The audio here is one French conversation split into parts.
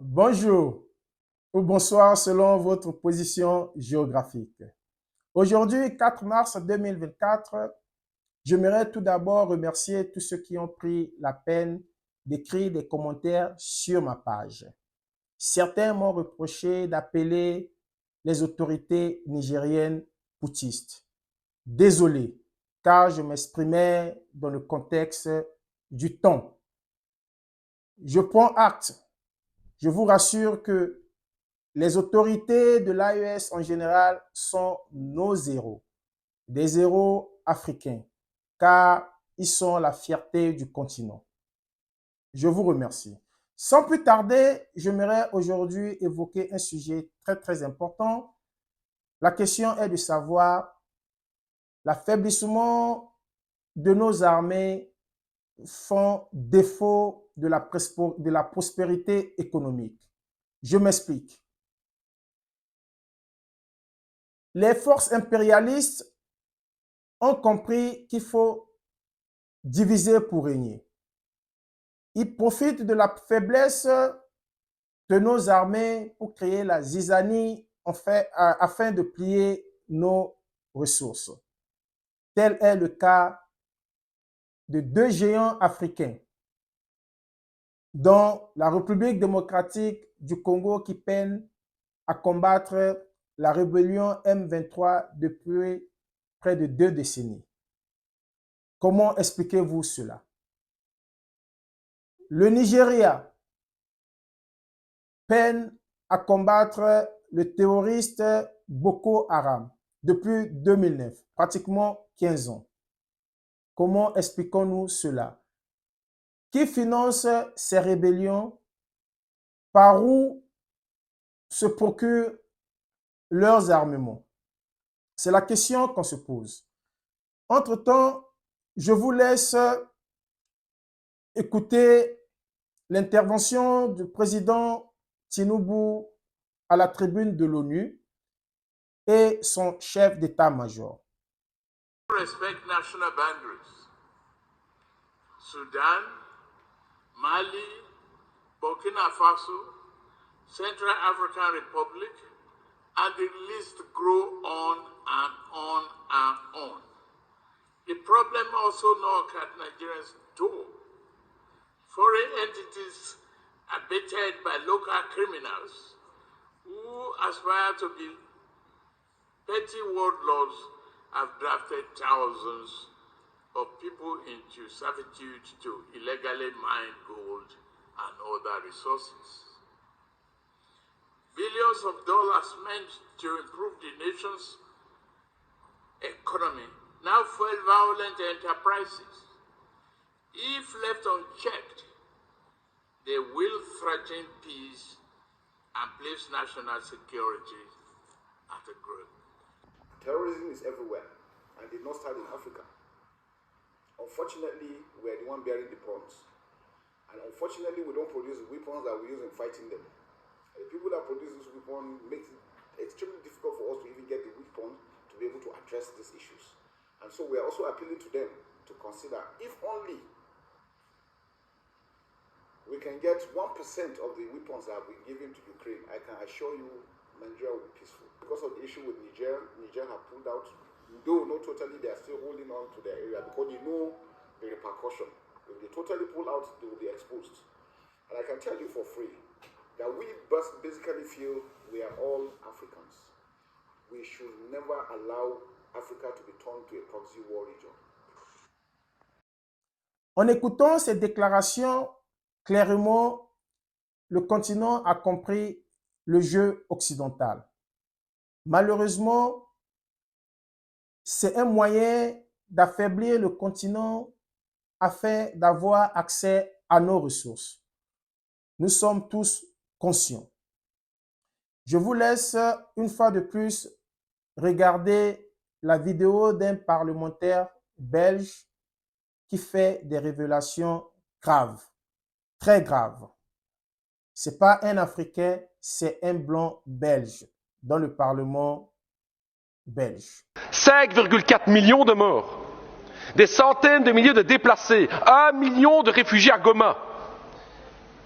Bonjour ou bonsoir selon votre position géographique. Aujourd'hui, 4 mars 2024, j'aimerais tout d'abord remercier tous ceux qui ont pris la peine d'écrire des commentaires sur ma page. Certains m'ont reproché d'appeler les autorités nigériennes putschistes. Désolé, car je m'exprimais dans le contexte du temps. Je prends acte. Je vous rassure que les autorités de l'AES en général sont nos héros, des héros africains, car ils sont la fierté du continent. Je vous remercie. Sans plus tarder, j'aimerais aujourd'hui évoquer un sujet très important. La question est de savoir l'affaiblissement de nos armées font défaut de la prospérité économique. Je m'explique. Les forces impérialistes ont compris qu'il faut diviser pour régner. Ils profitent de la faiblesse de nos armées pour créer la zizanie afin de plier nos ressources. Tel est le cas de deux géants africains, dont la République démocratique du Congo qui peine à combattre la rébellion M23 depuis près de 2 décennies. Comment expliquez-vous cela? Le Nigeria peine à combattre le terroriste Boko Haram depuis 2009, pratiquement 15 ans. Comment expliquons-nous cela? Qui finance ces rébellions? Par où se procurent leurs armements? C'est la question qu'on se pose. Entre-temps, je vous laisse écouter l'intervention du président Tinubu à la tribune de l'ONU et son chef d'état-major. Respect national boundaries. Sudan, Mali, Burkina Faso, Central African Republic, and the list grow on and on and on. The problem also knocks at Nigeria's door. Foreign entities abated by local criminals who aspire to be petty warlords have drafted thousands of people into servitude to illegally mine gold and other resources. Billions of dollars meant to improve the nation's economy now fuel violent enterprises. If left unchecked, they will threaten peace and place national security at a grave. Terrorism is everywhere and did not start in Africa. Unfortunately, we are the one bearing the brunt. And unfortunately, we don't produce the weapons that we use in fighting them. The people that produce this weapon makes it extremely difficult for us to even get the weapon to be able to address these issues. And so we are also appealing to them to consider, if only we can get 1% of the weapons that have been given to Ukraine, I can assure you Nigeria will be peaceful. Because of the issue with Niger have pulled out, though not totally, they are still holding on to their area because they know the repercussion. If they totally pull out, they will be exposed. And I can tell you for free that we basically feel we are all Africans. We should never allow Africa to be turned to a proxy war region. En écoutant ces déclarations, clairement, le continent a compris le jeu occidental. Malheureusement, c'est un moyen d'affaiblir le continent afin d'avoir accès à nos ressources. Nous sommes tous conscients. Je vous laisse une fois de plus regarder la vidéo d'un parlementaire belge qui fait des révélations graves, très graves. Ce n'est pas un Africain, c'est un blanc belge dans le Parlement belge. 5,4 millions de morts, des centaines de milliers de déplacés, 1 million de réfugiés à Goma.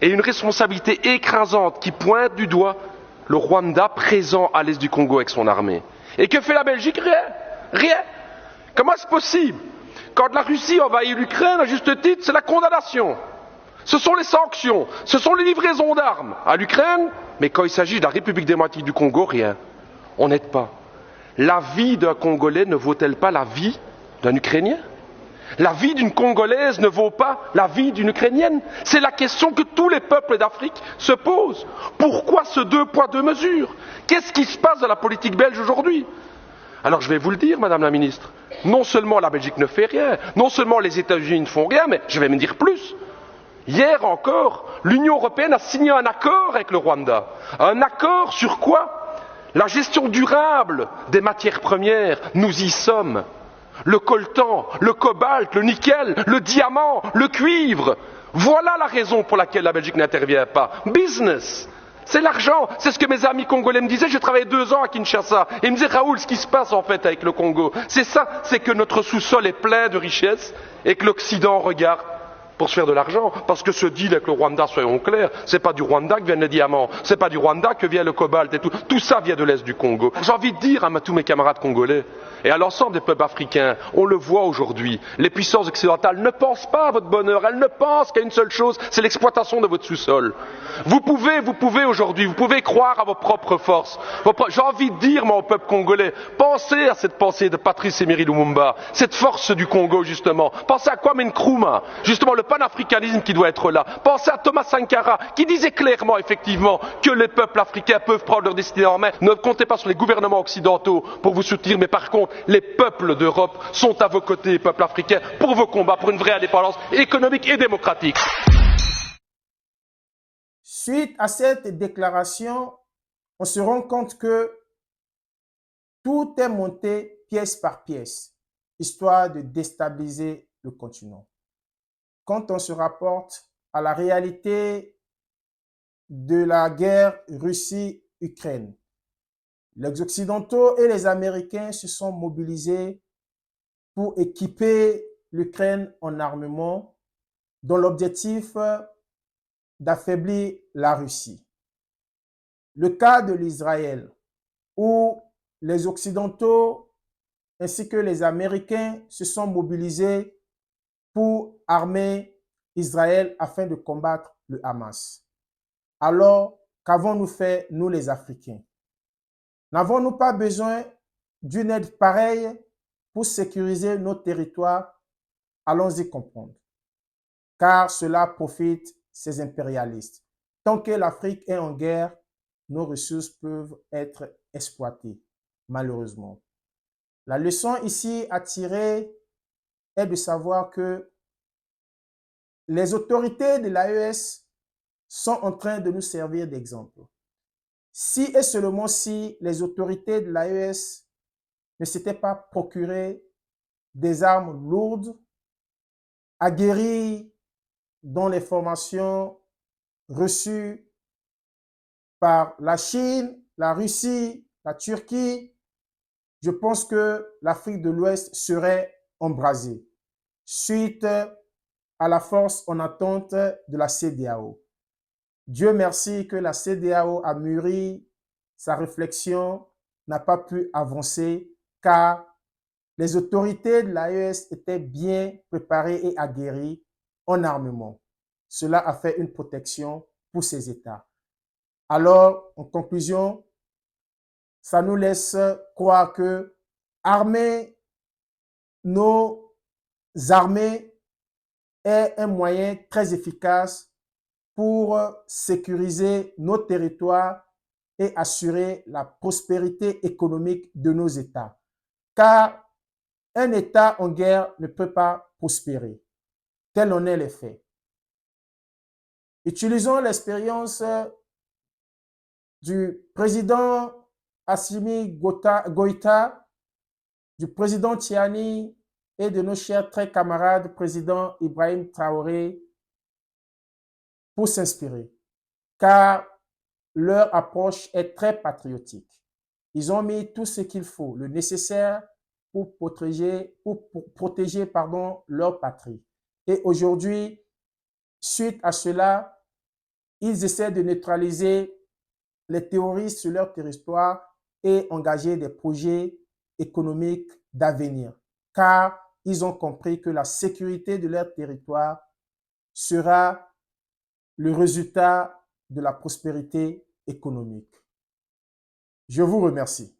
et une responsabilité écrasante qui pointe du doigt le Rwanda présent à l'est du Congo avec son armée. Et que fait la Belgique? Rien. Rien. Comment est-ce possible? Quand la Russie envahit l'Ukraine, à juste titre, c'est la condamnation. Ce sont les sanctions, ce sont les livraisons d'armes à l'Ukraine, mais quand il s'agit de la République démocratique du Congo, rien. On n'aide pas. La vie d'un Congolais ne vaut-elle pas la vie d'un Ukrainien? La vie d'une Congolaise ne vaut pas la vie d'une Ukrainienne? C'est la question que tous les peuples d'Afrique se posent. Pourquoi ce deux poids, deux mesures? Qu'est-ce qui se passe dans la politique belge aujourd'hui? Alors je vais vous le dire, Madame la Ministre, non seulement la Belgique ne fait rien, non seulement les États-Unis ne font rien, mais je vais me dire plus. Hier encore, l'Union européenne a signé un accord avec le Rwanda. Un accord sur quoi? La gestion durable des matières premières. Nous y sommes. Le coltan, le cobalt, le nickel, le diamant, le cuivre. Voilà la raison pour laquelle la Belgique n'intervient pas. Business. C'est l'argent. C'est ce que mes amis congolais me disaient. J'ai travaillé 2 ans à Kinshasa. Et ils me disaient, Raoul, ce qui se passe en fait avec le Congo, c'est ça, c'est que notre sous-sol est plein de richesses et que l'Occident regarde pour se faire de l'argent, parce que ce deal avec le Rwanda, soyons clairs, c'est pas du Rwanda que viennent les diamants, c'est pas du Rwanda que vient le cobalt et tout. Tout ça vient de l'Est du Congo. J'ai envie de dire à tous mes camarades congolais et à l'ensemble des peuples africains, on le voit aujourd'hui, les puissances occidentales ne pensent pas à votre bonheur, elles ne pensent qu'à une seule chose, c'est l'exploitation de votre sous-sol. Vous pouvez aujourd'hui, vous pouvez croire à vos propres forces. J'ai envie de dire, moi, au peuple congolais, pensez à cette pensée de Patrice Emery Lumumba, cette force du Congo, justement. Pensez à Kwame Nkrumah, justement, le panafricanisme qui doit être là. Pensez à Thomas Sankara, qui disait clairement, effectivement, que les peuples africains peuvent prendre leur destinée en main. Ne comptez pas sur les gouvernements occidentaux pour vous soutenir, mais par contre, les peuples d'Europe sont à vos côtés, les peuples africains, pour vos combats pour une vraie indépendance économique et démocratique. Suite à cette déclaration, on se rend compte que tout est monté pièce par pièce, histoire de déstabiliser le continent. Quand on se rapporte à la réalité de la guerre Russie-Ukraine, les Occidentaux et les Américains se sont mobilisés pour équiper l'Ukraine en armement, dont l'objectif d'affaiblir la Russie. Le cas de l'Israël, où les Occidentaux ainsi que les Américains se sont mobilisés pour armer Israël afin de combattre le Hamas. Alors, qu'avons-nous fait, nous les Africains? N'avons-nous pas besoin d'une aide pareille pour sécuriser nos territoires? Allons-y comprendre. Car cela profite ces impérialistes. Tant que l'Afrique est en guerre, nos ressources peuvent être exploitées, malheureusement. La leçon ici à tirer est de savoir que les autorités de l'AES sont en train de nous servir d'exemple. Si et seulement si les autorités de l'AES ne s'étaient pas procuré des armes lourdes, aguerries dans les formations reçues par la Chine, la Russie, la Turquie, je pense que l'Afrique de l'Ouest serait embrasée suite à la force en attente de la CEDEAO. Dieu merci que la CEDEAO a mûri sa réflexion, n'a pas pu avancer car les autorités de l'AES étaient bien préparées et aguerries en armement. Cela a fait une protection pour ces États. Alors, en conclusion, ça nous laisse croire que armer nos armées est un moyen très efficace pour sécuriser nos territoires et assurer la prospérité économique de nos États. Car un État en guerre ne peut pas prospérer. Tel en est le fait. Utilisons l'expérience du président Assimi Goïta, du président Tiani et de nos chers très camarades président Ibrahim Traoré pour s'inspirer, car leur approche est très patriotique. Ils ont mis tout ce qu'il faut, le nécessaire pour protéger leur patrie. Et aujourd'hui, suite à cela, ils essaient de neutraliser les terroristes sur leur territoire et engager des projets économiques d'avenir, car ils ont compris que la sécurité de leur territoire sera le résultat de la prospérité économique. Je vous remercie.